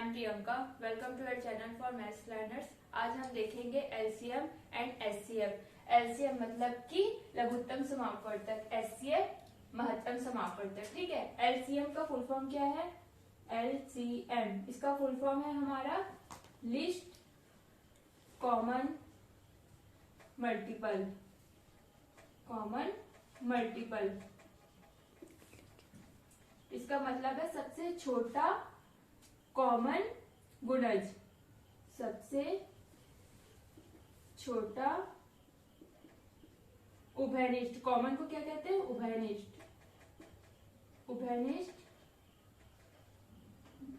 M Priyanka. Welcome to our channel for maths learners. आज हम देखेंगे एलसीएम एंड एचसीएफ। एलसीएम मतलब कि लघुत्तम समापवर्तक, एचसीएफ महत्तम समापवर्तक। ठीक है, एलसीएम का फुल फॉर्म क्या है? एलसीएम इसका फुल फॉर्म है हमारा list common multiple. Common multiple इसका मतलब है सबसे छोटा कॉमन गुणज, सबसे छोटा उभयनिष्ठ। कॉमन को क्या कहते हैं? उभयनिष्ठ। उभयनिष्ठ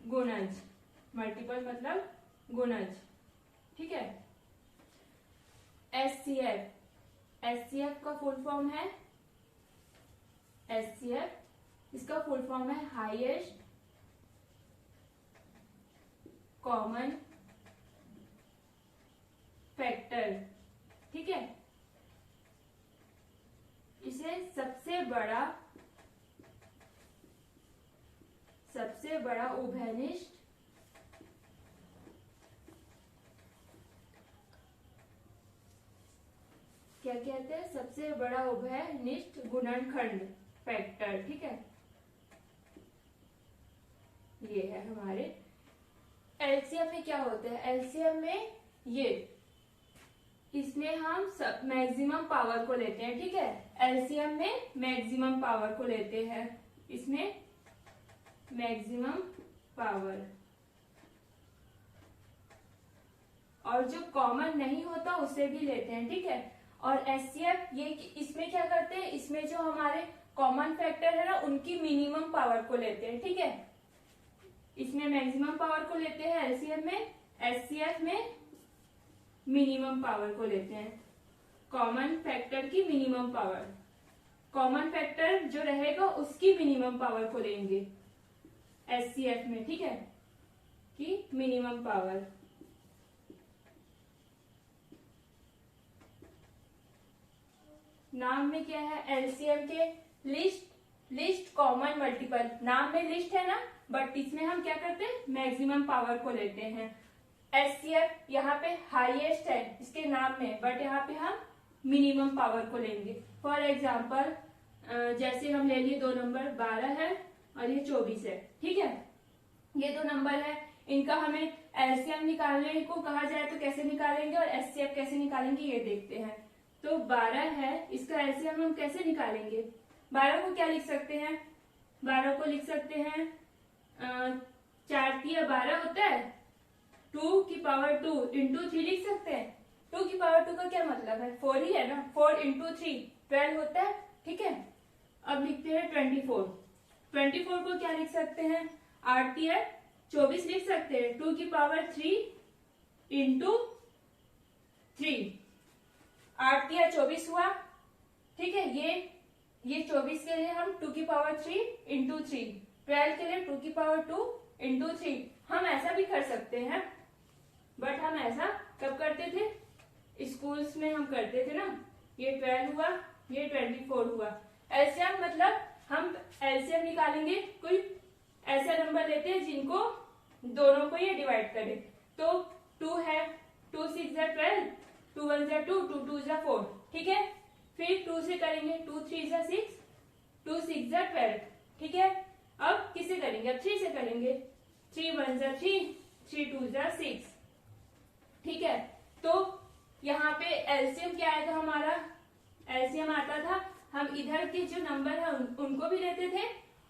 गुणज, मल्टीपल मतलब गुणज। ठीक है। एचसीएफ, एचसीएफ का फुल फॉर्म है एचसीएफ इसका फुल फॉर्म है हाईएस्ट कॉमन फैक्टर। ठीक है, इसे सबसे बड़ा उभयनिष्ठ क्या कहते हैं? सबसे बड़ा उभयनिष्ठ गुणनखंड, फैक्टर। ठीक है, ये है हमारे एलसीएम में क्या होता है? एलसीएम में इसमें हम मैक्सिमम पावर को लेते हैं। ठीक है, एलसीएम में मैक्सिमम पावर को लेते हैं, इसमें मैक्सिमम पावर। और जो कॉमन नहीं होता उसे भी लेते हैं। ठीक है, और एचसीएफ इसमें क्या करते हैं? इसमें जो हमारे कॉमन फैक्टर है ना, उनकी मिनिमम पावर को लेते हैं। ठीक है, इसमें मैक्सिमम पावर को लेते हैं एलसीएम में, एचसीएफ में मिनिमम पावर को लेते हैं। कॉमन फैक्टर की मिनिमम पावर, कॉमन फैक्टर जो रहेगा उसकी मिनिमम पावर को लेंगे एचसीएफ में। ठीक है, कि मिनिमम पावर। नाम में क्या है? एलसीएम के लिस्ट कॉमन मल्टीपल। नाम में लिस्ट है ना, बट इसमें हम क्या करते हैं? मैक्सिमम पावर को लेते हैं। एचसीएफ यहाँ पे हाईएस्ट है इसके नाम में, बट यहाँ पे हम मिनिमम पावर को लेंगे। फॉर एग्जाम्पल जैसे हम ले लिए दो नंबर 12 है और ये 24 है। ठीक है, ये दो नंबर है, इनका हमें एलसीएम निकालने को कहा जाए तो कैसे निकालेंगे और एचसीएफ कैसे निकालेंगे ये देखते हैं। तो 12 है, इसका एलसीएम हम कैसे निकालेंगे? 12 को क्या लिख सकते हैं? 12 को लिख सकते हैं 4 तिया 12 होता है, 2 की पावर 2 इंटू 3 लिख सकते हैं। 2 की पावर 2 का क्या मतलब है? 4 ही है ना, 4 इंटू 3 12 होता है। ठीक है, अब लिखते हैं 24। 24 को क्या लिख सकते हैं? 8 तिया 24 लिख सकते हैं, 2 की पावर 3 इंटू 3, 8 तिया 24 हुआ। ठीक है, ये 24 के लिए हम 2 की पावर 3 इंटू 3, 12 के लिए 2 की पावर 2 इंटू 3। हम ऐसा भी कर सकते हैं, बट हम ऐसा कब करते थे? स्कूल्स में हम करते थे ना। ये 12 हुआ, ये 24 हुआ। एलसीएम मतलब हम एलसीएम निकालेंगे, कोई ऐसा नंबर लेते हैं जिनको दोनों को ये डिवाइड करे। तो 2 है, 2 6 12, 2 1 2, 2 2 4। ठीक है, फिर 2 से करेंगे, 2 3 6, 2 6 12। ठीक है, अब किसे करेंगे? अब 3 से करेंगे, 3 1 3, 3 2 6। ठीक है, तो यहाँ पे एलसीएम क्या आएगा हमारा? एलसीएम आता था, हम इधर के जो नंबर है उनको भी लेते थे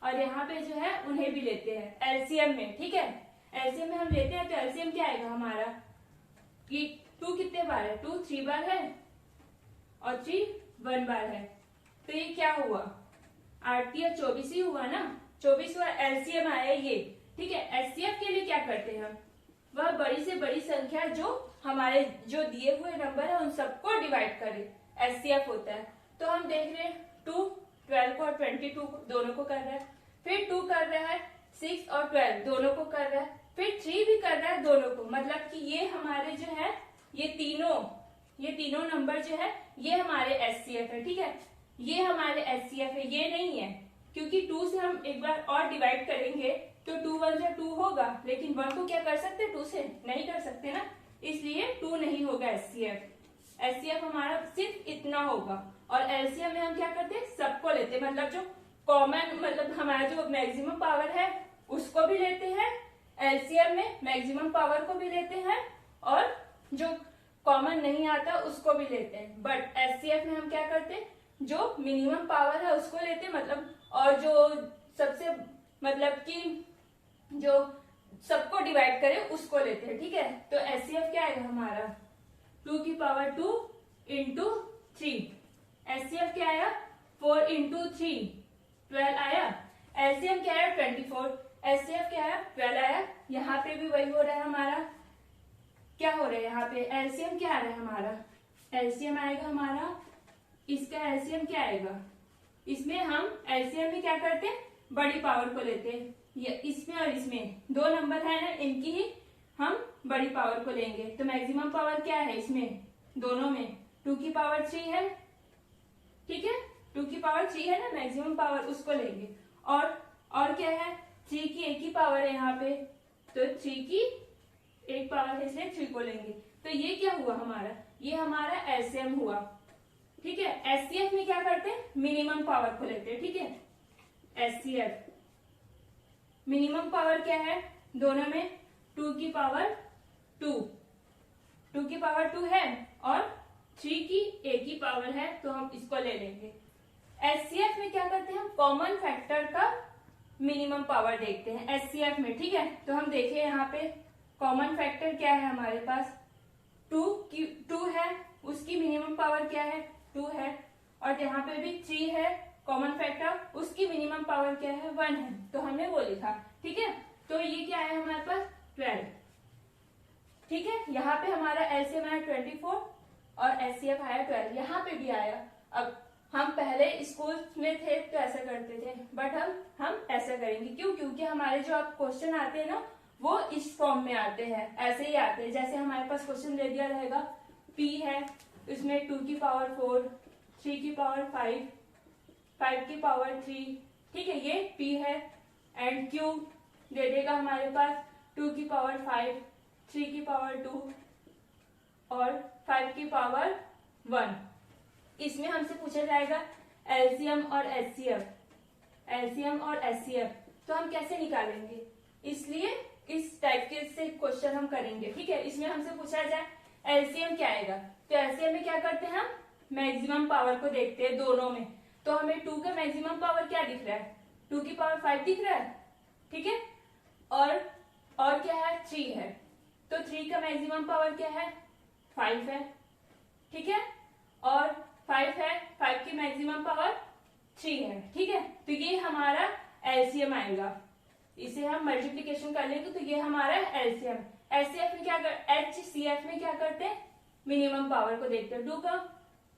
और यहाँ पे जो है उन्हें भी लेते हैं एलसीएम में। ठीक है, एलसीएम में हम लेते हैं तो एलसीएम क्या आएगा हमारा? कि 2 कितने बार है? 2 3 बार है और 3 1 बार है। तो ये क्या हुआ? 8 तिया 24 ही हुआ ना, 24 हुआ, एलसीएम आया ये। ठीक है, एचसीएफ के लिए क्या करते हैं हम? वह बड़ी से बड़ी संख्या जो हमारे जो दिए हुए नंबर है उन सबको डिवाइड करे, एचसीएफ होता है। तो हम देख रहे हैं 2 12 को और 22 दोनों को कर रहा है, फिर 2 कर रहा है 6 और 12 दोनों को कर रहा है, फिर 3 भी कर रहा है दोनों को। मतलब कि ये हमारे जो है ये तीनों नंबर जो है ये हमारे एचसीएफ है। ठीक है, ये हमारे एचसीएफ है, ये नहीं है, क्योंकि 2 से हम एक बार और डिवाइड करेंगे तो 2 1 से 2 होगा, लेकिन 1 को क्या कर सकते 2 से नहीं कर सकते ना, इसलिए 2 नहीं होगा एचसीएफ। एचसीएफ हमारा सिर्फ इतना होगा। और एलसीएम में हम क्या करते हैं, सबको लेते हैं, मतलब जो कॉमन, मतलब हमारा जो मैक्सिमम पावर है उसको भी लेते हैं, एलसीएम में मैक्सिमम पावर को भी लेते हैं, और जो कॉमन नहीं आता उसको भी लेते हैं। बट एचसीएफ में हम क्या करते हैं, जो मिनिमम पावर है उसको लेते हैं, मतलब और जो सबसे मतलब कि जो सबको डिवाइड करे उसको लेते हैं, ठीक है। तो एचसीएफ क्या आएगा हमारा 2 की पावर 2 इंटू 3। एचसीएफ क्या आया 4 इंटू 3 12 आया। एलसीएम क्या आया 24। एचसीएफ क्या आया 12 आया। यहाँ पे भी वही हो रहा है हमारा, क्या हो रहा है यहाँ पे, एलसीएम क्या आ रहा है हमारा, एलसीएम आएगा हमारा, इसका एलसीएम क्या आएगा, इसमें हम एलसीएम में क्या करते हैं बड़ी पावर को लेते हैं, ये इसमें और इसमें 2 नंबर है ना, इनकी ही हम बड़ी पावर को लेंगे। तो मैक्सिमम पावर क्या है इसमें दोनों में 2 की पावर 3 है, ठीक है, 2 की पावर 3 है ना मैक्सिमम पावर, उसको लेंगे। और क्या है 3 की एक ही पावर है यहाँ पे, तो 3 की एक पावर है इसलिए 3 को लेंगे। तो ये क्या हुआ हमारा, ये हमारा एलसीएम हुआ, ठीक है। एचसीएफ में क्या करते हैं मिनिमम पावर को लेते हैं, ठीक है। एचसीएफ मिनिमम पावर क्या है दोनों में 2 की पावर 2, 2 की पावर 2 है और 3 की एक ही पावर है, तो हम इसको ले लेंगे। एचसीएफ में क्या करते हैं हम कॉमन फैक्टर का मिनिमम पावर देखते हैं एचसीएफ में, ठीक है। तो हम देखें यहाँ पे कॉमन फैक्टर क्या है हमारे पास 2 है, उसकी मिनिमम पावर क्या है 2 है, और यहाँ पे भी 3 है कॉमन फैक्टर, उसकी मिनिमम पावर क्या है 1 है, तो हमने वो लिखा, ठीक है। तो ये क्या है हमारे पास 12, ठीक है। यहाँ पे हमारा एलसीएम आया 24 और एचसीएफ आया 12, यहाँ पे भी आया। अब हम पहले स्कूल में थे तो ऐसा करते थे, बट हम ऐसा करेंगे, क्यों, क्योंकि हमारे जो अब क्वेश्चन आते हैं ना वो इस फॉर्म में आते हैं, ऐसे ही आते हैं। जैसे हमारे पास क्वेश्चन दे दिया रहेगा P है, इसमें 2 की पावर 4, 3 की पावर 5, 5 की पावर 3, ठीक है, ये P है। एंड Q दे देगा हमारे पास 2 की पावर 5, 3 की पावर 2 और 5 की पावर 1। इसमें हमसे पूछा जाएगा एलसीएम और एचसीएफ, एलसीएम और एचसीएफ, तो हम कैसे निकालेंगे, इसलिए इस टाइप के से क्वेश्चन हम करेंगे, ठीक है। इसमें हमसे पूछा जाए एलसीएम क्या आएगा, तो एलसीएम में क्या करते हैं हम मैक्सिमम पावर को देखते हैं दोनों में। तो हमें 2 का मैक्सिमम पावर क्या दिख रहा है 2 की पावर 5 दिख रहा है, ठीक है। और क्या है 3 है, तो 3 का मैक्सिमम पावर क्या है 5 है, ठीक है, और 5 है, 5 की मैक्सिमम पावर 3 है, ठीक है। तो ये हमारा एलसीएम आएगा, इसे हम मल्टीप्लीकेशन कर लेंगे तो ये हमारा एलसीएम। एचसीएफ में क्या एचसीएफ में क्या करते हैं मिनिमम पावर को देखते हैं। 2 का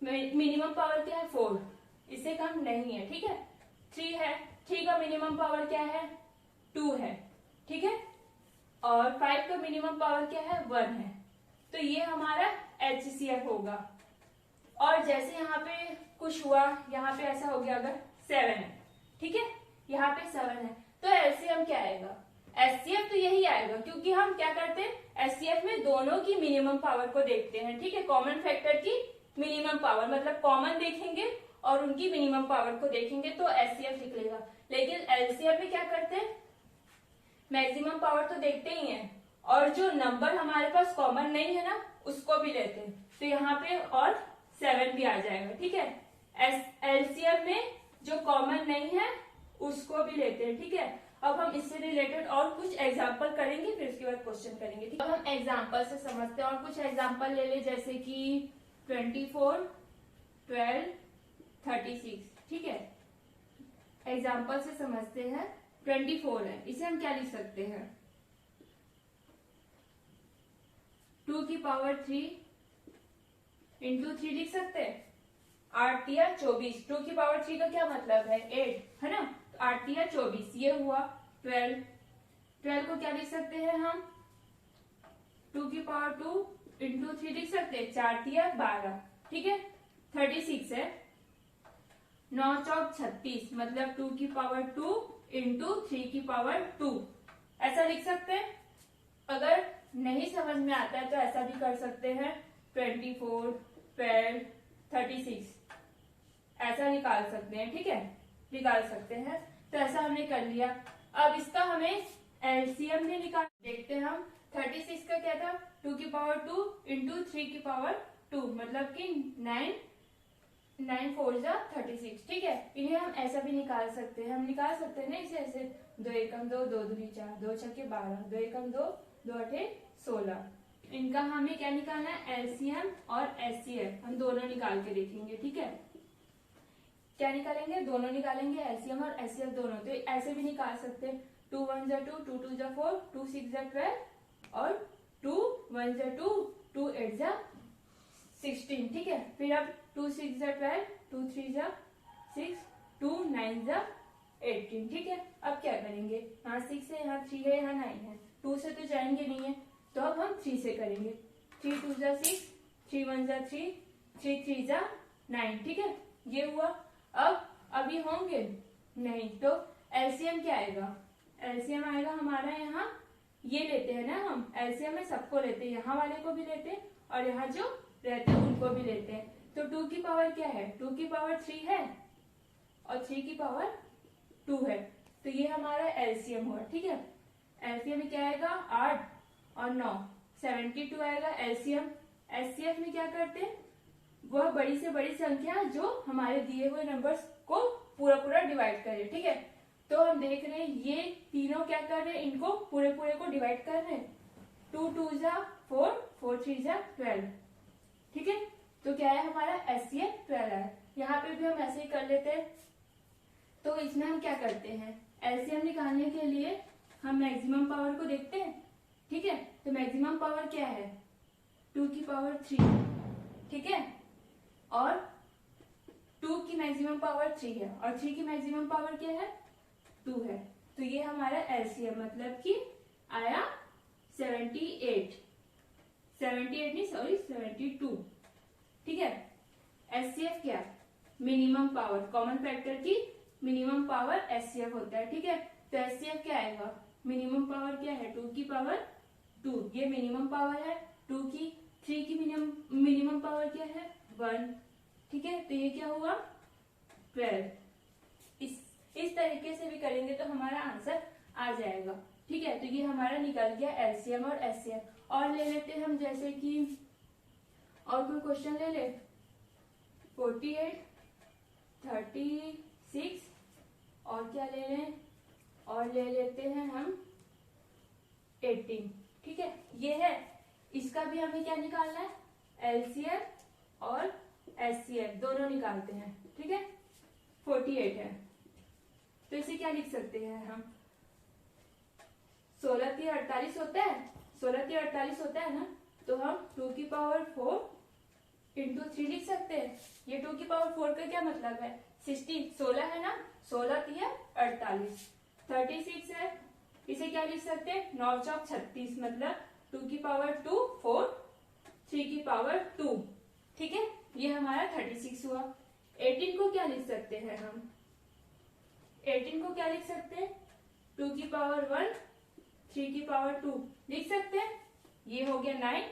मिनिमम पावर क्या है 4, इससे कम नहीं है, ठीक है। 3 है, 3 का मिनिमम पावर क्या है 2 है, ठीक है, और 5 का मिनिमम पावर क्या है 1 है, तो ये हमारा एचसीएफ होगा। और जैसे यहाँ पे कुछ हुआ, यहाँ पे ऐसा हो गया अगर 7 है, ठीक है, यहाँ पे 7 है, तो एलसीएम क्या आएगा एचसीएफ तो यही आएगा, क्योंकि हम क्या करते हैं एचसीएफ में दोनों की मिनिमम पावर को देखते हैं, ठीक है। कॉमन फैक्टर की मिनिमम पावर, मतलब कॉमन देखेंगे और उनकी मिनिमम पावर को देखेंगे तो एचसीएफ निकलेगा। लेकिन एलसीएफ में क्या करते हैं मैक्सिमम पावर तो देखते ही हैं, और जो नंबर हमारे पास कॉमन नहीं है ना उसको भी लेते हैं, तो यहाँ पे और 7 भी आ जाएगा, ठीक है। एलसीएम में जो कॉमन नहीं है उसको भी लेते हैं, ठीक है। अब हम इससे रिलेटेड और कुछ एग्जांपल करेंगे, फिर उसके बाद क्वेश्चन करेंगे, ठीक है। अब हम एग्जांपल से समझते हैं और कुछ एग्जांपल ले ले, जैसे कि 24, 12, 36, ठीक है। एग्जांपल से समझते हैं 24 है, इसे हम क्या लिख सकते हैं 2 की पावर 3 इंटू 3 लिख सकते हैं, 8 या 24। 2 की पावर 3 का क्या मतलब है 8, है ना, 8 या 24, ये हुआ 12। 12 को क्या लिख सकते हैं हम 2 की पावर 2 इंटू 3 लिख सकते हैं, 4 या 12, ठीक है। 36 है, 9 चौक 36, मतलब 2 की पावर 2 इंटू 3 की पावर 2, ऐसा लिख सकते हैं। अगर नहीं समझ में आता है तो ऐसा भी कर सकते हैं, 24, 12, 36 ऐसा निकाल सकते हैं। ठीक है, निकाल सकते हैं। तो ऐसा हमने कर लिया। अब इसका हमें एलसीएम भी निकाल, देखते हैं हम। 36 का क्या था, 2 की पावर 2 इंटू 3 की पावर 2, मतलब कि 9 4 जा 36। ठीक है, इन्हें हम ऐसा भी निकाल सकते हैं। हम निकाल सकते हैं ना इसे ऐसे, 2 एकम 2, 2 दूनी 4, 2 छक्के 12, 2 एकम 2, 2 अठे 16। इनका हमें क्या निकालना है, एलसीएम और एचसीएफ हम दोनों निकाल के देखेंगे। ठीक है, क्या निकालेंगे, दोनों निकालेंगे, एलसीएम और एचसीएफ दोनों। तो ऐसे भी निकाल सकते हैं, 2 1 जा 2, 2 2 जा 4, 2 6 जा 12 और 2 1 जा 2, 2 8 जा 16। ठीक है, फिर अब 2 6 जा 12, 2 3 जा 6, 2 9 जा 18। ठीक है, अब क्या करेंगे, यहाँ 6 है, यहाँ 3 है, यहाँ 9 है, 2 से तो जाएंगे नहीं है, तो अब हम 3 से करेंगे। 3 2 जा 6, 3 1 जा 3, 3 3 जा 9। ठीक है, ये हुआ। अब अभी होंगे नहीं, तो एलसीएम क्या आएगा, एलसीएम आएगा हमारा, यहाँ ये लेते हैं ना हम, एलसीएम में सबको लेते हैं, यहाँ वाले को भी लेते हैं और यहाँ जो रहते हैं उनको भी लेते हैं। तो 2 की पावर क्या है, 2 की पावर 3 है और 3 की पावर 2 है, तो ये हमारा एलसीएम हुआ। ठीक है, एलसीएम में क्या आएगा, 8 और 9 72 आएगा एलसीएम। एचसीएफ में क्या करते हैं, वह बड़ी से बड़ी संख्या जो हमारे दिए हुए नंबर्स को पूरा पूरा डिवाइड करे। ठीक है, तो हम देख रहे हैं ये तीनों क्या कर रहे हैं, इनको पूरे पूरे को डिवाइड कर रहे हैं। 2 2 जा 4, 4 3 जा 12। ठीक है, तो क्या है हमारा एचसीएफ 12 है। यहाँ पे भी हम ऐसे ही कर लेते हैं। तो इसमें हम क्या करते हैं, एलसीएम निकालने के लिए हम मैक्सिमम पावर को देखते हैं। ठीक है, तो मैक्सिमम पावर क्या है, 2 की पावर 3। ठीक है, और 2 की मैक्सिमम पावर 3 है और 3 की मैक्सिमम पावर क्या है, 2 है। तो ये हमारा एलसीएम मतलब कि आया 78 नहीं, सॉरी 72। ठीक है, एचसीएफ क्या, मिनिमम पावर, कॉमन फैक्टर की मिनिमम पावर एचसीएफ होता है। ठीक है, तो एचसीएफ क्या आएगा, मिनिमम पावर क्या है, 2 की पावर 2, ये मिनिमम पावर है 2 की। 3 की मिनिमम पावर क्या है, 1। ठीक है, तो ये क्या हुआ, 12। इस तरीके से भी करेंगे तो हमारा आंसर आ जाएगा। ठीक है, तो ये हमारा निकल गया एलसीएम और एचसीएफ। और ले लेते हैं हम, जैसे कि और कोई क्वेश्चन ले ले, 48, 36 और क्या ले लें, और ले लेते हैं हम 18। ठीक है, ये है, इसका भी हमें क्या निकालना है, एलसीएफ और एचसीएफ दोनों निकालते हैं। ठीक है, 48 है, तो इसे क्या लिख सकते हैं हम, 16 3 48 होता है, 16 3 48 होता है ना, तो हम 2 की पावर 4 इंटू 3 लिख सकते हैं। ये 2 की पावर 4 का क्या मतलब है, 16, 16 है ना, 16 3 48, 36 है, इसे क्या लिख सकते हैं, 9 चौक 36, मतलब 2 की पावर 2 4, 3 की पावर 2। ठीक है, ये हमारा 36 हुआ। 18 को क्या लिख सकते हैं हम, 18 को क्या लिख सकते हैं, 2 की पावर 1, 3 की पावर 2 लिख सकते हैं। ये हो गया 9,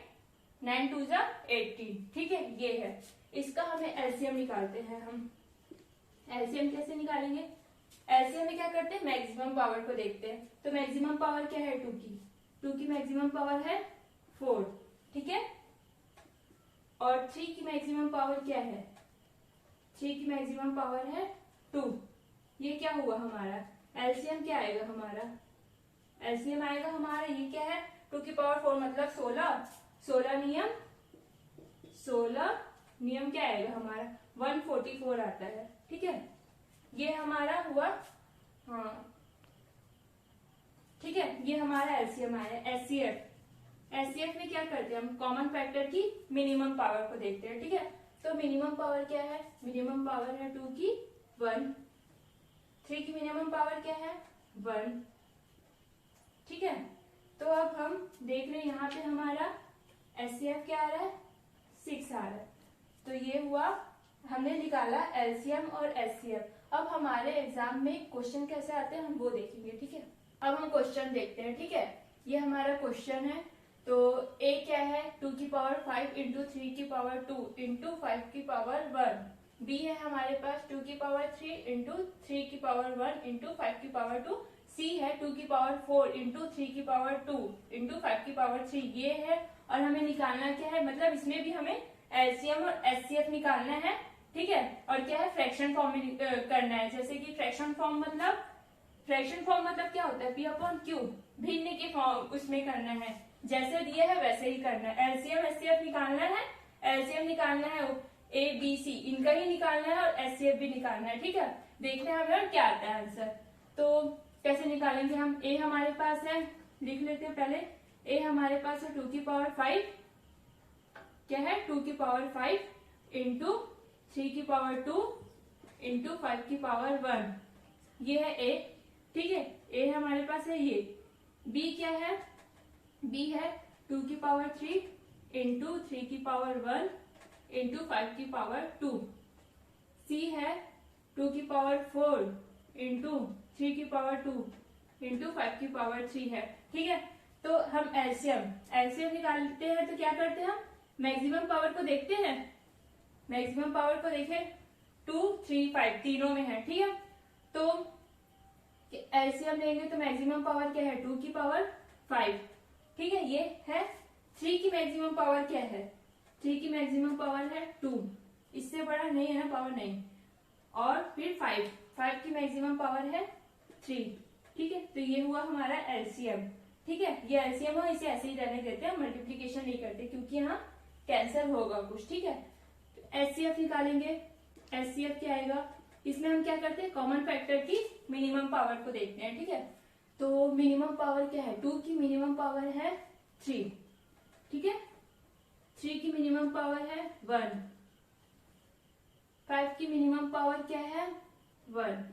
9 2 जा 18। ठीक है, ये है, इसका हमें एलसीएम निकालते हैं हम। एलसीएम कैसे निकालेंगे, एलसीएम में क्या करते हैं, मैक्सिमम पावर को देखते हैं। तो मैक्सिमम पावर क्या है, 2 की मैक्सिमम पावर है 4। ठीक है, और 3 की मैक्सिमम पावर क्या है, 3 की मैक्सिमम पावर है 2। ये क्या हुआ हमारा, एलसीएम क्या आएगा हमारा, एलसीएम आएगा हमारा, ये क्या है, 2 की पावर 4 मतलब 16, 16 नियम क्या आएगा हमारा, 144 आता है। ठीक है, ये हमारा हुआ, हाँ ठीक है, ये हमारा एलसीएम आया। एचसीएफ में क्या करते हैं हम, कॉमन फैक्टर की मिनिमम पावर को देखते हैं। ठीक है, तो मिनिमम पावर क्या है, मिनिमम पावर है 2 की 1, 3 की मिनिमम पावर क्या है 1। ठीक है, तो अब हम देख रहे हैं यहाँ पे हमारा एचसीएफ क्या आ रहा है, 6 आ रहा है। तो ये हुआ, हमने निकाला एलसीएम और एचसीएफ। अब हमारे एग्जाम में क्वेश्चन कैसे आते हैं हम वो देखेंगे। ठीक है, अब हम क्वेश्चन देखते हैं, ठीक है। ये हमारा क्वेश्चन है। तो a क्या है, 2 की पावर 5 इंटू 3 की पावर 2 इंटू 5 की पावर 1। b है हमारे पास 2 की पावर 3 इंटू 3 की पावर 1 इंटू 5 की पावर 2। c है 2 की पावर 4 इंटू 3 की पावर 2 इंटू 5 की पावर 3। ये है। और हमें निकालना क्या है, मतलब इसमें भी हमें एलसीएम और एचसीएफ निकालना है, ठीक है। और क्या है, फ्रैक्शन फॉर्म में करना है। जैसे कि फ्रैक्शन फॉर्म मतलब क्या होता है, पी अपॉन क्यू, भिन्न के फॉर्म उसमें करना है। जैसे दिए है वैसे ही करना है। एलसीएम एचसीएफ निकालना है, एलसीएम निकालना है ए बी सी, इनका ही निकालना है, और एचसीएफ भी निकालना है, ठीक है। देखते हैं हमें क्या आता है आंसर। तो कैसे निकालेंगे हम, ए हमारे पास है, लिख लेते हैं पहले। ए हमारे पास है 2 की पावर 5, क्या है 2 की पावर 5 इंटू 3 की पावर 2 इंटू 5 की पावर 1। ये है ए, ठीक है। ए हमारे पास है ये। बी क्या है, बी है 2 की पावर 3 इंटू 3 की पावर 1 इंटू 5 की पावर 2। सी है 2 की पावर 4 इंटू 3 की पावर 2 इंटू 5 की पावर 3 है, ठीक है। तो हम एलसीएम निकालते हैं। तो क्या करते हैं हम, मैक्सिमम पावर को देखते हैं। मैक्सिमम पावर को देखें, 2 3 5 तीनों में है, ठीक है। तो एलसीएम लेंगे तो मैक्सिमम पावर क्या है, 2 की पावर 5, ठीक है। ये है 3 की मैक्सिमम पावर क्या है, 3 की मैक्सिमम पावर है 2, इससे बड़ा नहीं है ना पावर, नहीं। और फिर 5 की मैक्सिमम पावर है 3, ठीक है। तो ये हुआ हमारा एलसीएम, ठीक है। ये एलसीएम हो, इसे ऐसे ही रहने देते हैं, मल्टीप्लीकेशन नहीं करते क्योंकि यहाँ कैंसिल होगा कुछ, ठीक है। एचसीएफ निकालेंगे। एचसीएफ क्या आएगा, इसमें हम क्या करते हैं, कॉमन फैक्टर की मिनिमम पावर को देखते हैं, ठीक है। तो मिनिमम पावर क्या है, 2 की मिनिमम पावर है 3, ठीक है। 3 की मिनिमम पावर है 1, 5 की मिनिमम पावर क्या है 1।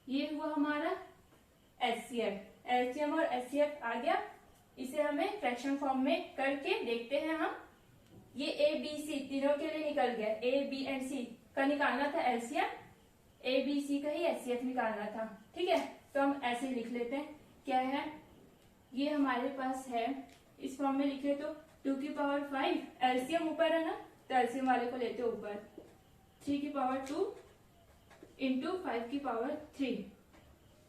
ये हुआ हमारा एचसीएफ। एलसीएम और एचसीएफ आ गया। इसे हमें फ्रैक्शन फॉर्म में करके देखते हैं हम। ये ए बी सी तीनों के लिए निकल गया, ए बी एंड सी का निकालना था एलसीएम, ए बी सी का ही एचसीएफ निकालना था, ठीक है। तो हम ऐसे लिख लेते हैं, क्या है, ये हमारे पास है, इस फॉर्म में लिखे तो 2 की पावर 5, एलसीएम ऊपर है ना, तो एलसीएम वाले को लेते ऊपर, 3 की पावर 2 इंटू 5 की पावर 3।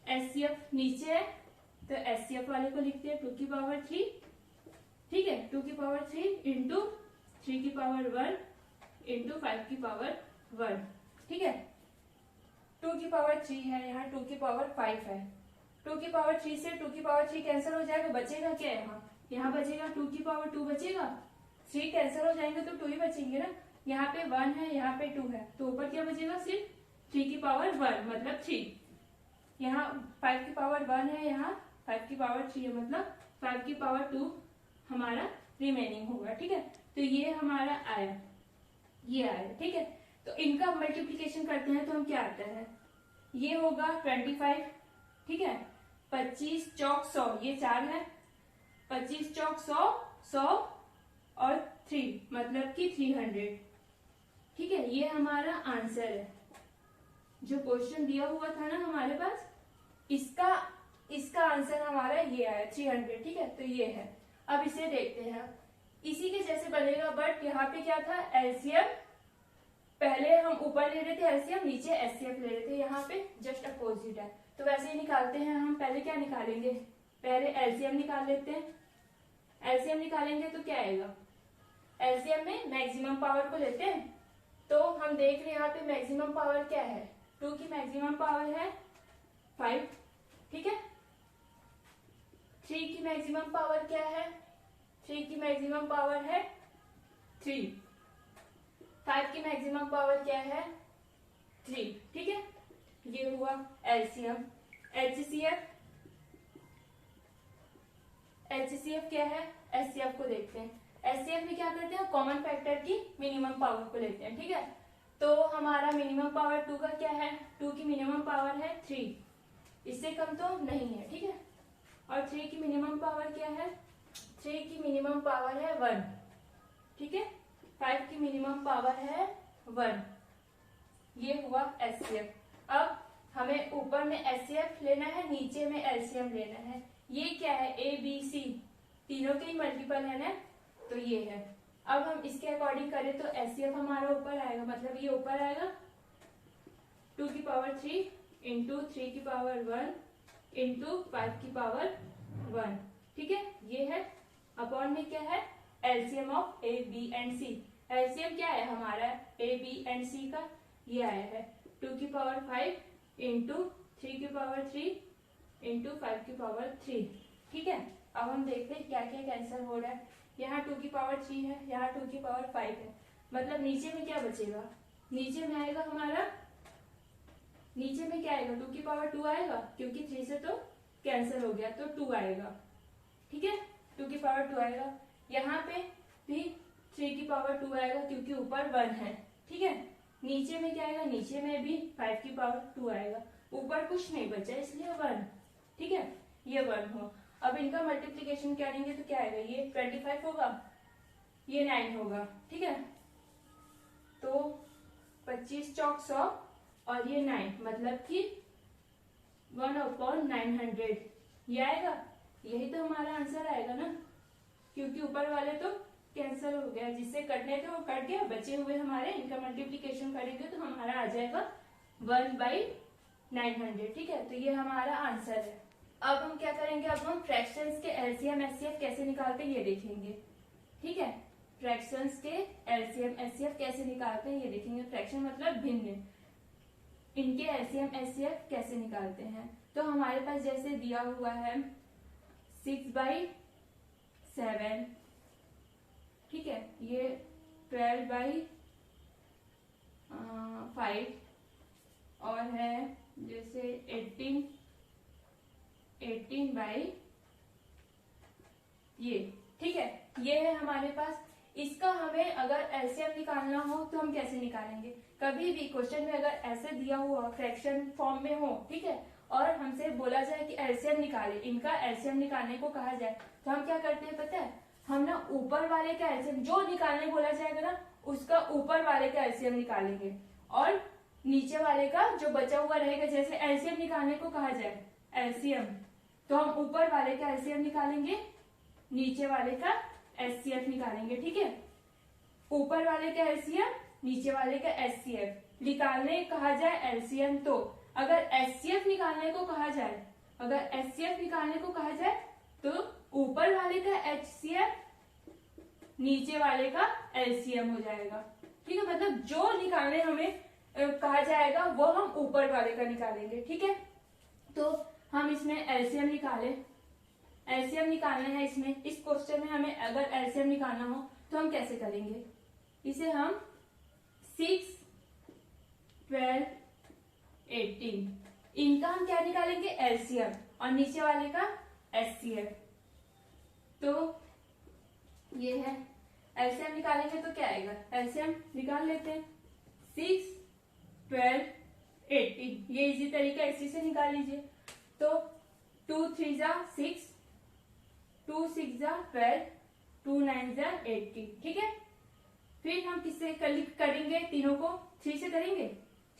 एचसीएफ नीचे है तो एचसीएफ वाले को लिखते हैं 2 की पावर 3, ठीक है। 2 की पावर 3 इंटू 3 की पावर 1 इंटू 5 की पावर 1, ठीक है। 2 की पावर 3 है, यहाँ 2 की पावर 5 है। 2 की पावर 3 से 2 की पावर 3 कैंसिल हो जाएगा, बचेगा क्या यहाँ बचेगा 2 की पावर 2 बचेगा, 3 कैंसिल हो जाएंगे तो 2 ही बचेंगे ना। यहाँ पे 1 है, यहाँ पे 2 है, तो ऊपर क्या बचेगा, सिर्फ 3 की पावर 1 मतलब 3। यहाँ 5 की पावर 1 है, यहाँ 5 की पावर 3 है, मतलब 5 की पावर 2 हमारा रिमेनिंग होगा, ठीक है। तो ये हमारा आया, ये आया, ठीक है। तो इनका मल्टीप्लीकेशन करते हैं तो हम क्या आता है, ये होगा 25, ठीक है। 25 चौक 100, ये 4 है, 25 चौक 100, 100 और 3 मतलब कि 300, ठीक है। ये हमारा आंसर है। जो क्वेश्चन दिया हुआ था ना हमारे पास, इसका आंसर हमारा ये आया 300, ठीक है। तो ये है। अब इसे देखते हैं, इसी के जैसे बनेगा, बट यहाँ पे क्या था, एलसीएम पहले हम ऊपर ले रहे थे, एलसीएम नीचे एचसीएफ ले रहे थे, यहाँ पे जस्ट अपोजिट है। तो वैसे ही निकालते हैं हम। पहले क्या निकालेंगे, पहले एलसीएम निकाल लेते हैं। एलसीएम निकालेंगे तो क्या आएगा, एलसीएम में मैक्सिमम पावर को लेते हैं। तो हम देख रहे हैं यहाँ पे मैक्सिमम पावर क्या है, 2 की मैक्सिमम पावर है 5, ठीक है। 3 की मैक्सिमम पावर क्या है, 3 की मैक्सिमम पावर है 3, 5 की मैक्सिमम पावर क्या है 3, ठीक है। ये हुआ एलसीएम। एचसीएफ क्या है, एचसीएफ को देखते हैं। एचसीएफ में क्या करते हैं, कॉमन फैक्टर की मिनिमम पावर को लेते हैं, ठीक है। तो हमारा मिनिमम पावर 2 का क्या है, 2 की मिनिमम पावर है 3, इससे कम तो नहीं है, ठीक है। और 3 की मिनिमम पावर क्या है, 3 की मिनिमम पावर है 1, ठीक है। 5 की मिनिमम पावर है 1। ये हुआ एचसीएफ। अब हमें ऊपर में HCF लेना है, नीचे में LCM लेना है। ये क्या है, ABC तीनों के ही मल्टीपल है ना, तो ये है। अब हम इसके अकॉर्डिंग करें तो HCF हमारा ऊपर आएगा, मतलब ये ऊपर आएगा 2 की पावर 3 इंटू 3 की पावर 1 इंटू 5 की पावर 1। ठीक है, ये है। अपॉन में क्या है, LCM of A, B and C। LCM क्या है हमारा A, B एंड C का, ये आया है 2 की पावर 5 इंटू 3 की पावर 3 इंटू 5 की पावर 3। ठीक है, अब हम देखते हैं क्या क्या कैंसिल हो रहा है। यहाँ 2 की पावर 3 है, यहाँ 2 की पावर 5 है, मतलब नीचे में क्या बचेगा, नीचे में आएगा हमारा, नीचे में क्या आएगा, 2 की पावर 2 आएगा, क्योंकि 3 से तो कैंसिल हो गया तो 2 आएगा। ठीक है, 2 की पावर 2 आएगा। यहाँ पे भी 3 की पावर 2 आएगा, क्योंकि ऊपर 1 है। ठीक है, नीचे में क्या आएगा, नीचे में भी 5 की पावर 2 आएगा, ऊपर कुछ नहीं बचा इसलिए 1। ठीक है, ये 1 हो। अब इनका मल्टीप्लीकेशन करेंगे तो क्या आएगा, ये 25 होगा, ये 9 होगा। ठीक है, तो 25 चौक 100 और ये 9, मतलब कि 1/900 ये आएगा। यही तो हमारा आंसर आएगा ना, क्योंकि ऊपर वाले तो कैंसिल हो गया, जिससे कटने थे वो कट गया, बचे हुए हमारे, इनका मल्टीप्लीकेशन करेंगे तो हमारा आ जाएगा 1/900। ठीक है, तो ये हमारा आंसर है। अब हम क्या करेंगे, अब हम फ्रैक्शंस के LCM HCF कैसे निकालते हैं ये देखेंगे। ठीक है, फ्रैक्शंस के LCM HCF कैसे निकालते हैं ये देखेंगे। फ्रैक्शन मतलब भिन्न, इनके LCM HCF कैसे निकालते हैं। तो हमारे पास जैसे दिया हुआ है 6/7, ठीक है, ये 12/5 और है जैसे 18/, ये। ठीक है, ये है हमारे पास। इसका हमें अगर LCM निकालना हो तो हम कैसे निकालेंगे, कभी भी क्वेश्चन में अगर ऐसे दिया हुआ फ्रैक्शन फॉर्म में हो, ठीक है, और हमसे बोला जाए कि LCM निकाले, इनका LCM निकालने को कहा जाए, तो हम क्या करते हैं पता है, हम ना ऊपर वाले का LCM जो निकालने बोला जाएगा ना, उसका ऊपर वाले का LCM निकालेंगे, और नीचे वाले का जो बचा हुआ रहेगा, जैसे LCM निकालने को कहा जाए LCM, तो हम ऊपर वाले का LCM निकालेंगे, नीचे वाले का HCF निकालेंगे। ठीक है, ऊपर वाले का LCM, नीचे वाले का HCF निकालने कहा जाए LCM, तो अगर HCF निकालने को कहा जाए, अगर HCF निकालने को कहा जाए तो ऊपर वाले का HCF, नीचे वाले का LCM हो जाएगा। ठीक है, मतलब जो निकालने हमें कहा जाएगा वो हम ऊपर वाले का निकालेंगे। ठीक है, तो हम इसमें LCM निकाले, LCM निकालना है इसमें, इस क्वेश्चन में हमें अगर LCM निकालना हो तो हम कैसे करेंगे, इसे हम 6, 12, 18 इनका हम क्या निकालेंगे LCM, और नीचे वाले का HCF। तो ये है, LCM निकालेंगे तो क्या आएगा, LCM निकाल लेते हैं, 6, 12, 18 ये इजी तरीका इसी से निकाल लीजिए। तो 2 3 जा 6, 2 6 जा 12, 2 9 जा 18। ठीक है, फिर हम किससे करेंगे, तीनों को 3 से करेंगे,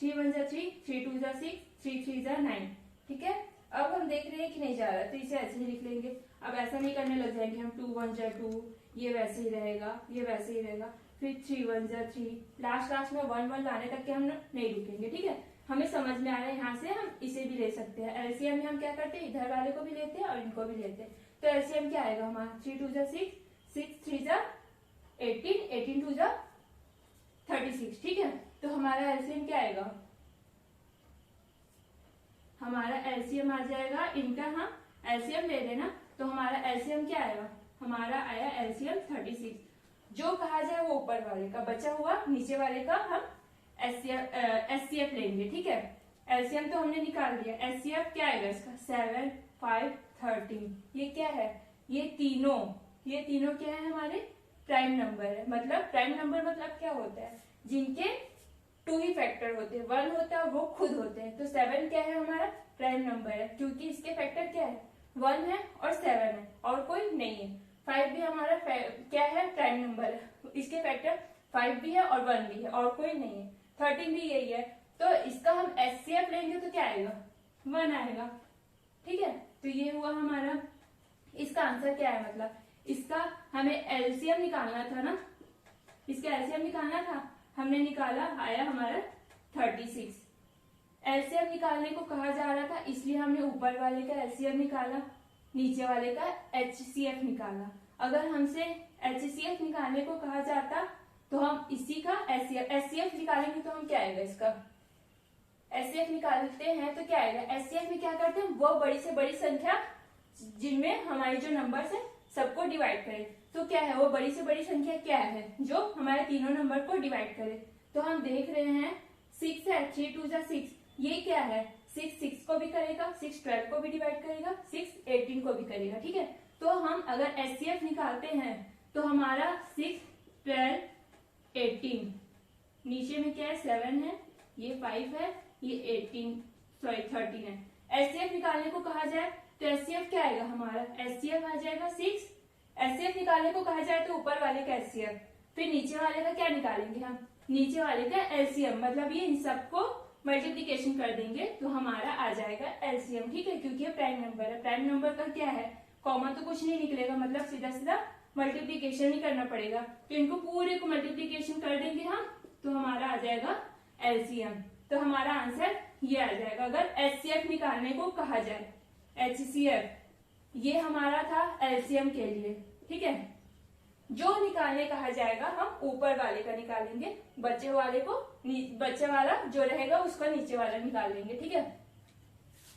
3 1 जा 3, 3 2 जा 6, 3 3 जा 9। ठीक है, अब हम देख रहे हैं कि नहीं जा रहा तो इसे ऐसे ही लिख लेंगे। अब ऐसा नहीं करने लग जाएंगे हम, 2 1 जा 2, ये वैसे ही रहेगा, ये वैसे ही रहेगा, फिर 3 1 जा 3, लास्ट में 1 1 लाने तक के हम नहीं रुकेंगे। ठीक है, हमें समझ में आ रहा है, यहाँ से हम इसे भी ले सकते हैं। LCM में हम क्या करते हैं, इधर वाले को भी लेते हैं और इनको भी लेते हैं। तो LCM क्या आएगा हमारा, 3 2 जा 6, 6 3 जा 18, 18 2 जा 36। ठीक है, तो हमारा LCM क्या आएगा, हमारा LCM आ जाएगा, इनका हम LCM ले लेना, तो हमारा LCM क्या आएगा, हमारा आया LCM 36। जो कहा जाए वो ऊपर वाले का, बचा हुआ नीचे वाले का हम HCF लेंगे। ठीक है, LCM तो हमने निकाल दिया, HCF क्या आएगा इसका, 7 5 13। ये क्या है, ये तीनों क्या है, हमारे प्राइम नंबर है। मतलब प्राइम नंबर मतलब क्या होता है, जिनके 2 ही फैक्टर होते हैं, 1 होता है वो खुद होते हैं। तो 7 क्या है, हमारा प्राइम नंबर है, क्योंकि इसके फैक्टर क्या है, 1 है और 7 है और कोई नहीं है। 5 भी हमारा क्या है, प्राइम नंबर है, इसके फैक्टर 5 भी है और 1 भी है और कोई नहीं है। 13 भी यही है, तो इसका हम HCF लेंगे तो क्या आएगा, 1 आएगा। ठीक है, तो ये हुआ हमारा, इसका आंसर क्या है, मतलब इसका हमें एलसीएम निकालना था ना, इसका एलसीएम निकालना था, हमने निकाला, आया हमारा 36। एलसीएम निकालने को कहा जा रहा था इसलिए हमने ऊपर वाले का एलसीएम निकाला, नीचे वाले का HCF निकाला। अगर हमसे HCF निकालने को कहा जाता तो हम इसी का HCF निकालेंगे तो हम क्या आएगा, इसका HCF निकालते हैं तो क्या आएगा, HCF में क्या करते हैं, वो बड़ी से बड़ी संख्या जिनमें हमारे जो नंबर्स है सबको डिवाइड करे। तो क्या है वो बड़ी से बड़ी संख्या, क्या है जो हमारे तीनों नंबर को डिवाइड करे। तो हम देख रहे हैं 6 है, 3 2 6, ये क्या है, 6 6 को भी करेगा, 6 12 को भी डिवाइड करेगा, 6 18 को भी करेगा। ठीक है, तो हम अगर HCF निकालते हैं तो हमारा 6 12 18, नीचे में क्या है 7 है, ये 5 है, ये 13 है। HCF निकालने को कहा जाए तो HCF क्या आएगा हमारा, HCF आ जाएगा 6। HCF निकालने को कहा जाए तो ऊपर वाले का HCF, फिर नीचे वाले का क्या निकालेंगे हम, नीचे वाले का LCM, मतलब ये इन सबको मल्टीप्लीकेशन कर देंगे तो हमारा आ जाएगा LCM। ठीक है, क्योंकि ये प्राइम नंबर है, प्राइम नंबर का क्या है, कॉमन तो कुछ नहीं निकलेगा, मतलब सीधा सीधा मल्टीप्लीकेशन ही करना पड़ेगा। तो इनको पूरे को मल्टीप्लीकेशन कर देंगे हम तो हमारा आ जाएगा LCM। तो हमारा आंसर ये आ जाएगा अगर HCF निकालने को कहा जाए। HCF ये हमारा था LCM के लिए। ठीक है, जो निकालने कहा जाएगा हम ऊपर वाले का निकालेंगे, बच्चे वाले को बच्चे वाला जो रहेगा उसका नीचे वाला निकाल लेंगे। ठीक है,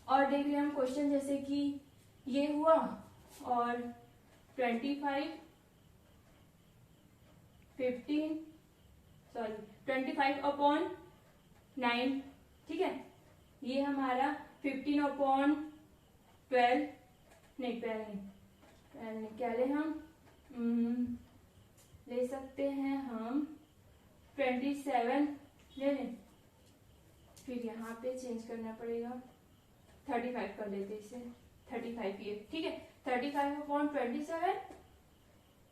और देख रहे हम क्वेश्चन, जैसे कि ये हुआ और 25 25/9। ठीक है, ये हमारा 15/12, नहीं 12 नहीं, क्या ले हम ले सकते हैं हम 27 ले लें, फिर यहाँ पे चेंज करना पड़ेगा, 35 कर लेते इसे, 35 ये। ठीक है, 35/27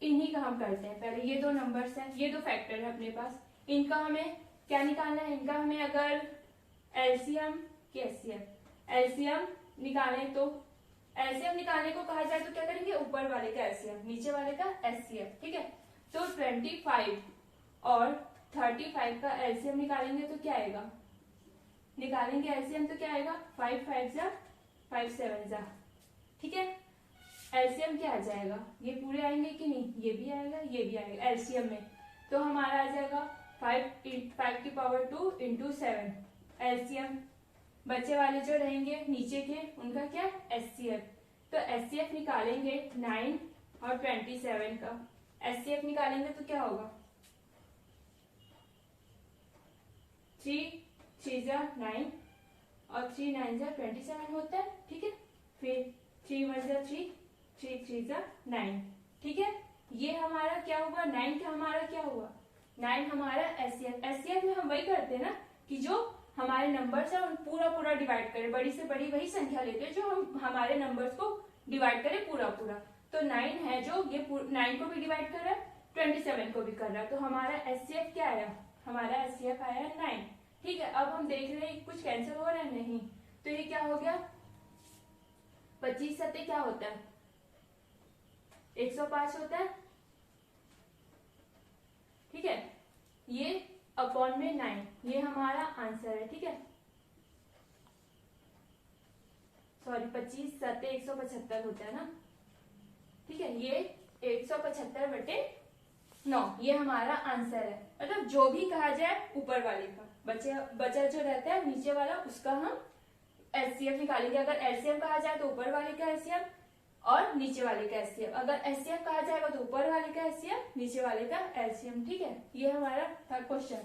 इन्हीं का हम करते हैं। पहले ये दो नंबर्स हैं, ये दो फैक्टर है अपने पास, इनका हमें क्या निकालना है, इनका हमें अगर LCM की LCM निकालें तो LCM निकालने को कहा जाए तो क्या करेंगे, ऊपर वाले का LCM, नीचे वाले का HCF। ठीक है, तो 25 और 35 का LCM निकालेंगे तो क्या आएगा, निकालेंगे LCM तो क्या आएगा, 5 5 जा 5 7 जा। ठीक है, LCM क्या आ जाएगा, ये पूरे आएंगे कि नहीं, ये भी आएगा, ये भी आएगा LCM में, तो हमारा आ जाएगा 5/2 × 7 LCM। बच्चे वाले जो रहेंगे नीचे के उनका क्या, HCF। तो HCF निकालेंगे 9 और 27 का, HCF निकालेंगे तो क्या होगा, 3 3 जा 9 और 3 9 जा 27 होता है। ठीक है, फिर 3 1 जा 3, 3 3 जा 9। ठीक है, ये हमारा क्या हुआ, 9 का हमारा क्या हुआ, 9 हमारा HCF में हम वही करते हैं ना कि जो हमारे नंबर्स है उन पूरा डिवाइड करें, बड़ी से बड़ी वही संख्या लेते हैं जो हम हमारे नंबर्स को डिवाइड करें पूरा। तो 9 है जो ये 9 को भी डिवाइड कर रहा है, 27 को भी कर रहा है, तो हमारा HCF क्या आया, हमारा HCF आया 9। ठीक है, अब हम देख रहे हैं कुछ कैंसिल हो रहा है, नहीं, तो ये क्या हो गया, 25 7 क्या होता है, 105 होता है। ठीक है, ये अपॉन में 9, ये हमारा आंसर है। ठीक है, सॉरी 25 7 175 होता है ना। ठीक है, ये 175/9 ये हमारा आंसर है। मतलब जो भी कहा जाए ऊपर वाले का, बचा जो रहता है नीचे वाला उसका हम HCF निकालेंगे। अगर LCM कहा जाए तो ऊपर वाले का HCF और नीचे वाले का HCF, अगर HCF कहा जाएगा तो ऊपर वाले का HCF, नीचे वाले का LCM। ठीक है, ये हमारा था क्वेश्चन।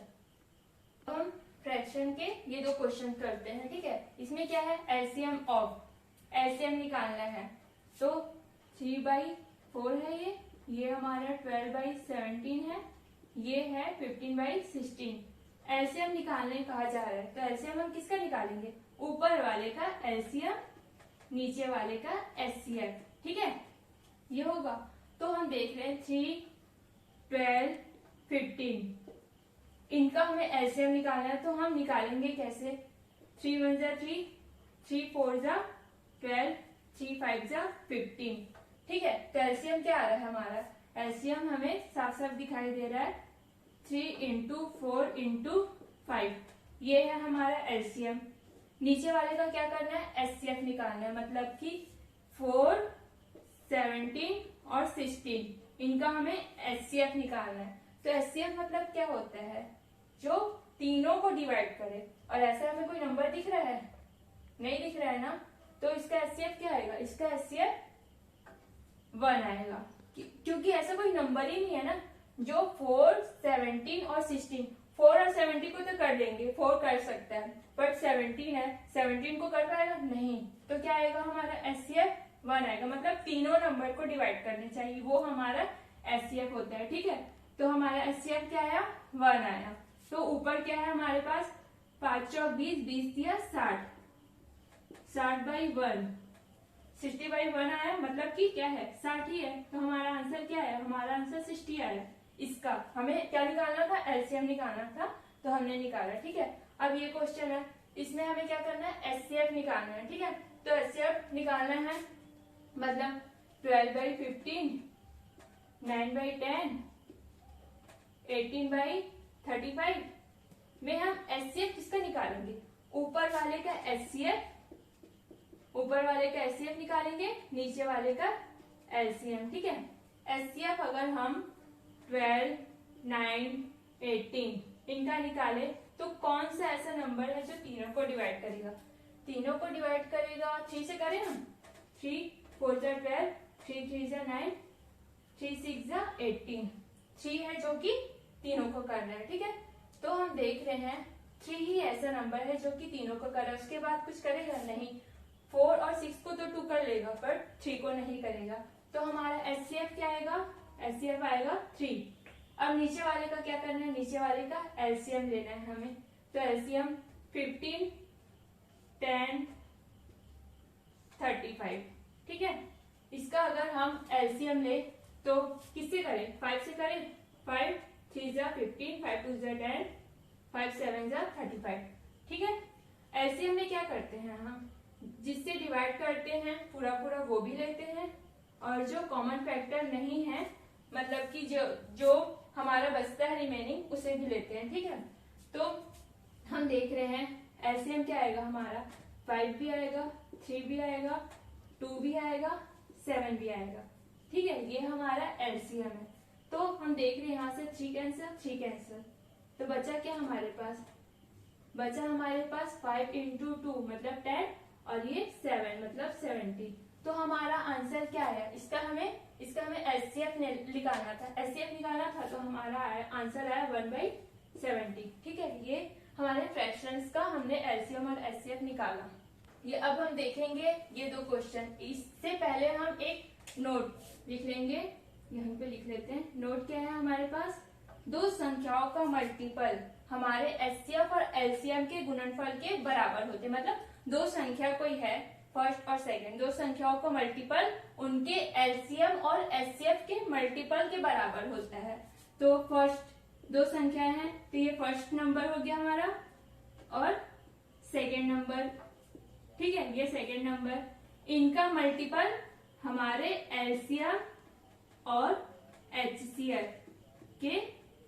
हम फ्रैक्शन के ये दो क्वेश्चन करते हैं। ठीक है, इसमें क्या है, LCM निकालना है, तो 3/4 है, ये हमारा 12/17 है, ये है 15/16। LCM निकालने कहा जा रहा है तो LCM हम किसका निकालेंगे, ऊपर वाले का LCM, नीचे वाले का HCF। ठीक है, ये होगा। तो हम देख रहे हैं 3 12 15, इनका हमें एलसीएम निकालना है, तो हम निकालेंगे कैसे? 3 1 जा 3, 3 4 जा 12, 3 5 जा 15। ठीक है, तो एलसीएम क्या आ रहा है हमारा? एलसीएम हमें साफ साफ दिखाई दे रहा है 3 इंटू 4 इंटू 5, ये है हमारा एलसीएम। नीचे वाले का क्या करना है? एचसीएफ निकालना है, मतलब कि 4 17 और 16, इनका हमें एचसीएफ निकालना है। तो एचसीएफ मतलब क्या होता है? जो तीनों को डिवाइड करे। और ऐसा हमें कोई नंबर दिख रहा है? नहीं दिख रहा है ना, तो इसका एचसीएफ क्या आएगा? इसका एचसीएफ 1 आएगा, क्योंकि ऐसा कोई नंबर ही नहीं है ना जो 4 17 और 16, 4 और 70 को तो कर लेंगे, 4 कर सकता है, बट 17 है, 17 को कर पाएगा नहीं। तो क्या आएगा हमारा? एचसीएफ 1 आएगा, मतलब तीनों नंबर को डिवाइड करने चाहिए, वो हमारा एचसीएफ होता है। ठीक है, तो हमारा एचसीएफ क्या आया? 1 आया। तो ऊपर क्या है हमारे पास? 5 चौक 20, 20 दिया 60, 60/1, 60/1 आया, मतलब कि क्या है? 60 ही है। तो हमारा आंसर क्या है? हमारा आंसर 60 आया। इसका हमें क्या निकालना था? एलसीएम निकालना था, तो हमने निकाला। ठीक है, अब ये क्वेश्चन है, इसमें हमें क्या करना है? एचसीएफ निकालना है। ठीक है, तो एचसीएफ निकालना है, मतलब 12/15, 9/10, 18/35 में हम एचसीएफ किसका निकालेंगे? ऊपर वाले का एचसीएफ, ऊपर वाले का एचसीएफ निकालेंगे, नीचे वाले का एलसीएम। ठीक है, एचसीएफ अगर हम 12, 9, 18 इनका निकाले, तो कौन सा ऐसा नंबर है जो तीनों को डिवाइड करेगा? तीनों को डिवाइड करेगा 3 से करें ना, 3 4 जा 12, 3 3 जा 9, 3 6 जा 18, 3 है जो कि तीनों को करना है। ठीक है, तो हम देख रहे हैं 3 ही ऐसा नंबर है जो कि तीनों को कर रहा है, उसके बाद कुछ करेगा नहीं। 4 और 6 को तो 2 कर लेगा, पर 3 को नहीं करेगा। तो हमारा एचसीएफ क्या आएगा? एचसीएफ आएगा 3। अब नीचे वाले का क्या करना है? नीचे वाले का एलसीएम लेना है हमें। तो एलसीएम 15, 10, 35। ठीक है, इसका अगर हम एलसीएम ले तो किससे करें? 5 से करें। 5 3 जा 15, 5 2 जा 10, 5 7 जा 35। ठीक है, एलसीएम में क्या करते हैं हम? जिससे डिवाइड करते हैं पूरा पूरा वो भी लेते हैं, और जो कॉमन फैक्टर नहीं है, मतलब कि जो हमारा बचता है रिमेनिंग, उसे भी लेते हैं। ठीक है, तो हम देख रहे हैं एलसीएम क्या आएगा हमारा? 5 भी आएगा, 3 भी आएगा, 2 भी आएगा, 7 भी आएगा। ठीक है, ये हमारा एलसीएम है। तो हम देख रहे हैं यहाँ से 3 कैंसिल, 3 कैंसिल, तो बचा क्या हमारे पास? बचा हमारे पास 5 इंटू 2 मतलब 10, और ये 7 मतलब 70। तो हमारा आंसर क्या है? इसका हमें एचसीएफ निकालना था, एचसीएफ निकालना था, तो हमारा आंसर आया 1/70। ठीक है, ये हमारे फ्रैक्शंस का हमने एलसीएम और एचसीएफ निकाला। ये अब हम देखेंगे ये दो क्वेश्चन। इससे पहले हम एक नोट लिख लेंगे, यहाँ पे लिख लेते हैं। नोट क्या है हमारे पास? दो संख्याओं का मल्टीपल हमारे एचसीएफ और एलसीएम के गुणनफल के बराबर होते, मतलब दो संख्या कोई है, फर्स्ट और सेकंड, दो संख्याओं का मल्टीपल उनके एलसीएम और एचसीएफ के मल्टीपल के बराबर होता है। तो फर्स्ट दो संख्याएं हैं, तो ये फर्स्ट नंबर हो गया हमारा, और सेकंड नंबर। ठीक है, ये सेकंड नंबर, इनका मल्टीपल हमारे एलसीएम और एचसीएफ के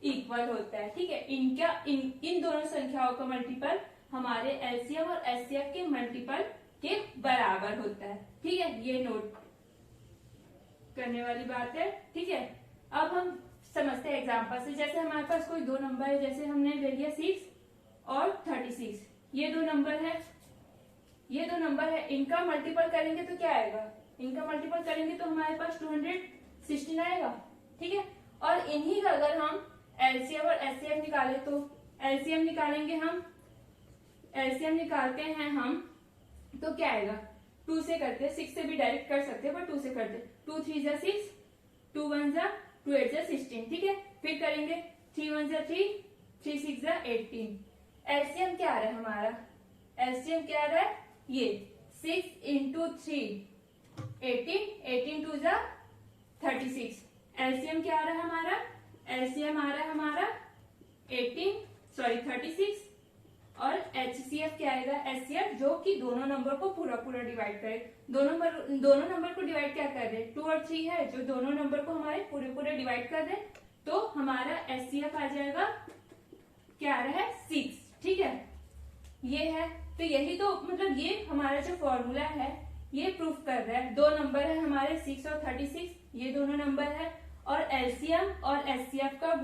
इक्वल होता है। ठीक है, इन दोनों संख्याओं का मल्टीपल हमारे एलसीएम और एचसीएफ के मल्टीपल के बराबर होता है। ठीक है, ये नोट करने वाली बात है। ठीक है, अब हम समझते हैं एग्जांपल से। जैसे हमारे पास कोई दो नंबर है, जैसे हमने ले लिया 6 और 36, ये दो नंबर है, ये दो नंबर है, इनका मल्टीपल करेंगे तो क्या आएगा? इनका मल्टीपल करेंगे तो हमारे पास 216 आएगा। ठीक है, और इन्हीं का अगर हम एलसीएम और एचसीएफ निकाले तो एलसीएम निकालेंगे हम, एलसीएम निकालते हैं हम, तो क्या आएगा? 2 से करते हैं, 6 से भी डायरेक्ट कर सकते हैं, पर 2 से करते, 2 3 जा 6, 2 1 जा 2 8 जा 16। ठीक है, फिर करेंगे 3 1 जा 3, 3 6 जा 18। एलसीएम क्या आ रहा है हमारा? एलसीएम क्या आ रहा है? ये 6 इंटू 3 18, 18 2 जा 36। एलसीएम क्या आ रहा है हमारा? एलसीएम आ रहा है हमारा 18 सॉरी 36 और HCF क्या आएगा HCF, जो कि दोनों नंबर को पूरा पूरा डिवाइड करे। दोनों नंबर को डिवाइड क्या कर रहे, 2 और 3 है, जो दोनों नंबर को हमारे पूरे पूरे डिवाइड कर रहे, तो हमारा HCF आ जाएगा, क्या आ रहा है 6। ठीक है, ये है। तो यही तो मतलब ये हमारा जो फॉर्मूला है ये प्रूफ कर रहा है। दो नंबर है हमारे 6 और 36, ये दोनों नंबर है, और एलसीएम और HCF का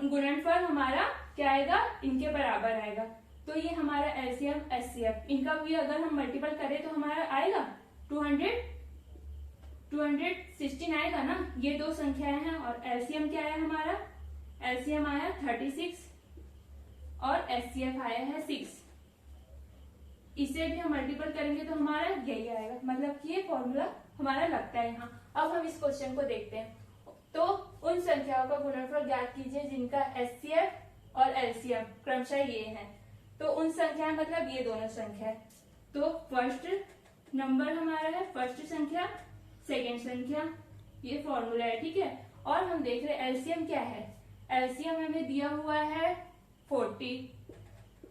गुणनफल हमारा क्या आएगा, इनके बराबर आएगा। तो ये हमारा एलसीएम HCF, इनका भी अगर हम मल्टीपल करें तो हमारा आएगा 216 आएगा ना। ये दो संख्याएं हैं, और एलसीएम क्या है हमारा, एलसीएम आया 36 और HCF आया है 6। इसे भी हम मल्टीपल करेंगे तो हमारा यही आएगा, मतलब कि ये फॉर्मूला हमारा लगता है यहाँ। अब हम इस क्वेश्चन को देखते हैं। तो उन संख्याओं का गुणनफल ज्ञात कीजिए जिनका HCF और LCM क्रमशः ये है। तो उन संख्या मतलब ये दोनों संख्या है। तो फर्स्ट नंबर हमारा है, फर्स्ट संख्या, सेकेंड संख्या, ये फॉर्मूला है। ठीक है, और हम देख रहे हैं एलसीएम क्या है, एलसीएम हमें दिया हुआ है 40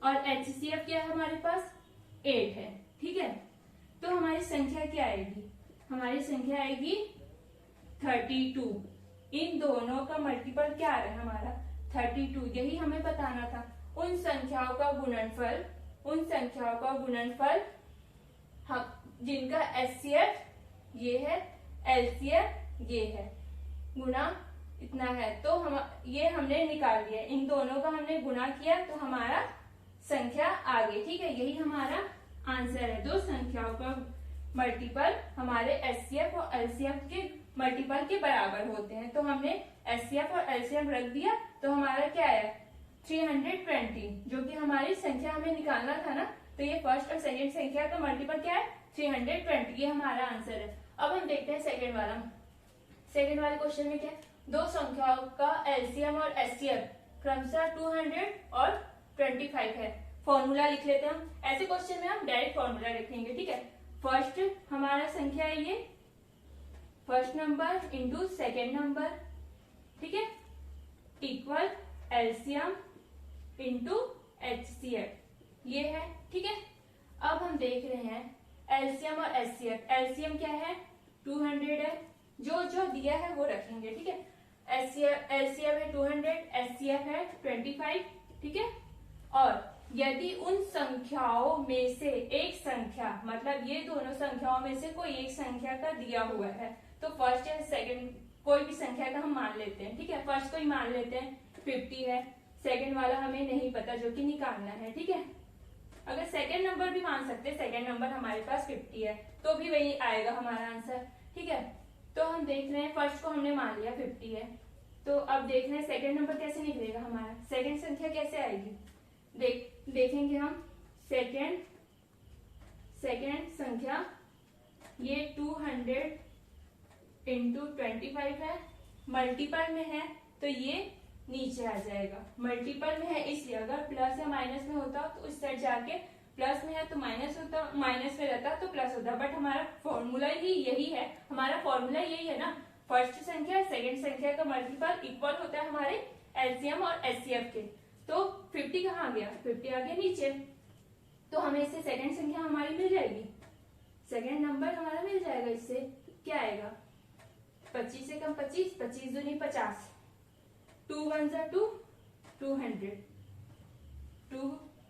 और HCF क्या है हमारे पास 8 है। ठीक है, तो हमारी संख्या क्या आएगी, हमारी संख्या आएगी 32। इन दोनों का मल्टीपल क्या आ रहा है हमारा 32, यही हमें बताना था। उन संख्याओं का गुणनफल, उन संख्याओं का गुणनफल हम जिनका HCF ये है, LCM ये है, गुणा इतना है, तो हम ये हमने निकाल लिया, इन दोनों का हमने गुणा किया तो हमारा संख्या आ गई। ठीक है, यही हमारा आंसर है। दो संख्याओं का मल्टीपल हमारे HCF और LCM के मल्टीपल के बराबर होते हैं। तो हमने HCF और LCM रख दिया, तो हमारा क्या आया 320, जो कि हमारी संख्या हमें निकालना था ना। तो ये फर्स्ट और सेकंड संख्या का मल्टीपल क्या है 320, ये हमारा आंसर है। अब हम देखते हैं सेकंड वाला। सेकंड वाले क्वेश्चन में क्या है, दो संख्याओं का LCM और HCF क्रमशः 200 और 25 है। फॉर्मूला लिख लेते हैं हम। ऐसे क्वेश्चन में हम डायरेक्ट फॉर्मूला लिखेंगे। ठीक है, फर्स्ट हमारा संख्या है ये first number into second number, ठीक है, इक्वल LCM इंटू HCF, ये है। ठीक है, अब हम देख रहे हैं LCM और HCF। LCM क्या है 200 है, जो जो दिया है वो रखेंगे। ठीक है, LCM है 200, HCF है 25। ठीक है, और यदि उन संख्याओं में से एक संख्या, मतलब ये दोनों संख्याओं में से कोई एक संख्या का दिया हुआ है, तो फर्स्ट या सेकंड कोई भी संख्या का हम मान लेते हैं। ठीक है, फर्स्ट को ही मान लेते हैं 50 है, सेकंड वाला हमें नहीं पता जो कि निकालना है। ठीक है, अगर सेकंड नंबर भी मान सकते हैं, सेकंड नंबर हमारे पास 50 है, तो भी वही आएगा हमारा आंसर। ठीक है, तो हम देख रहे हैं फर्स्ट को हमने मान लिया 50 है, तो अब देख रहे हैं सेकंड नंबर कैसे निकलेगा हमारा, सेकंड संख्या कैसे आएगी, देखेंगे हम। सेकंड संख्या ये 200 इंटू 25 है, मल्टीपल में है तो ये नीचे आ जाएगा। मल्टीपल में है इसलिए, अगर प्लस या माइनस में होता तो इस साइड जाके प्लस में है तो माइनस होता, माइनस में रहता तो प्लस होता, बट हमारा फॉर्मूला ही यही है, हमारा फॉर्मूला यही है ना, फर्स्ट संख्या सेकंड संख्या का मल्टीपल इक्वल होता है हमारे LCM और HCF के। तो 50 कहाँ गया, 50 आ गया नीचे, तो हमें इससे सेकंड संख्या हमारी मिल जाएगी, सेकंड नंबर हमारा मिल जाएगा। इससे क्या आएगा 25 से कम 25, 25 दूनी 50, 2 1 जा 2, 200,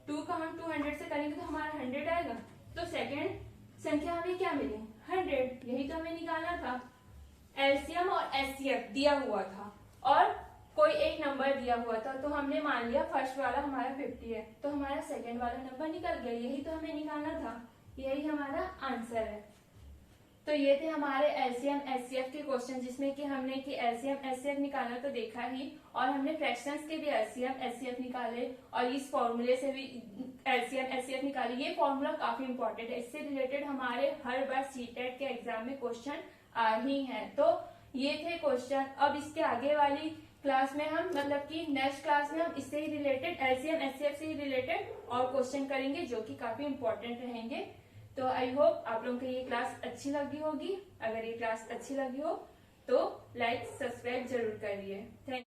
2 का हम 200 से करेंगे तो हमारा 100 आएगा। तो सेकंड संख्या हमें क्या मिली 100, यही तो हमें निकालना था। LCM और HCF दिया हुआ था और कोई एक नंबर दिया हुआ था, तो हमने मान लिया फर्स्ट वाला हमारा 50 है, तो हमारा सेकंड वाला नंबर निकल गया, यही तो हमें निकालना था, यही हमारा आंसर है। तो ये थे हमारे LCM HCF के क्वेश्चन, जिसमें कि हमने कि LCM HCF निकालना तो देखा ही, और हमने फ्रैक्शंस के भी LCM HCF निकाले, और इस फॉर्मूले से भी LCM HCF निकाले। ये फॉर्मूला काफी इंपॉर्टेंट है, इससे रिलेटेड हमारे हर बार CTET के एग्जाम में क्वेश्चन आ ही है। तो ये थे क्वेश्चन। अब इसके आगे वाली क्लास में हम, मतलब कि नेक्स्ट क्लास में हम इससे ही रिलेटेड LCM HCF से ही रिलेटेड और क्वेश्चन करेंगे, जो कि काफी इंपॉर्टेंट रहेंगे। तो आई होप आप लोगों को ये क्लास अच्छी लगी होगी। अगर ये क्लास अच्छी लगी हो तो लाइक सब्सक्राइब जरूर करिए। थैंक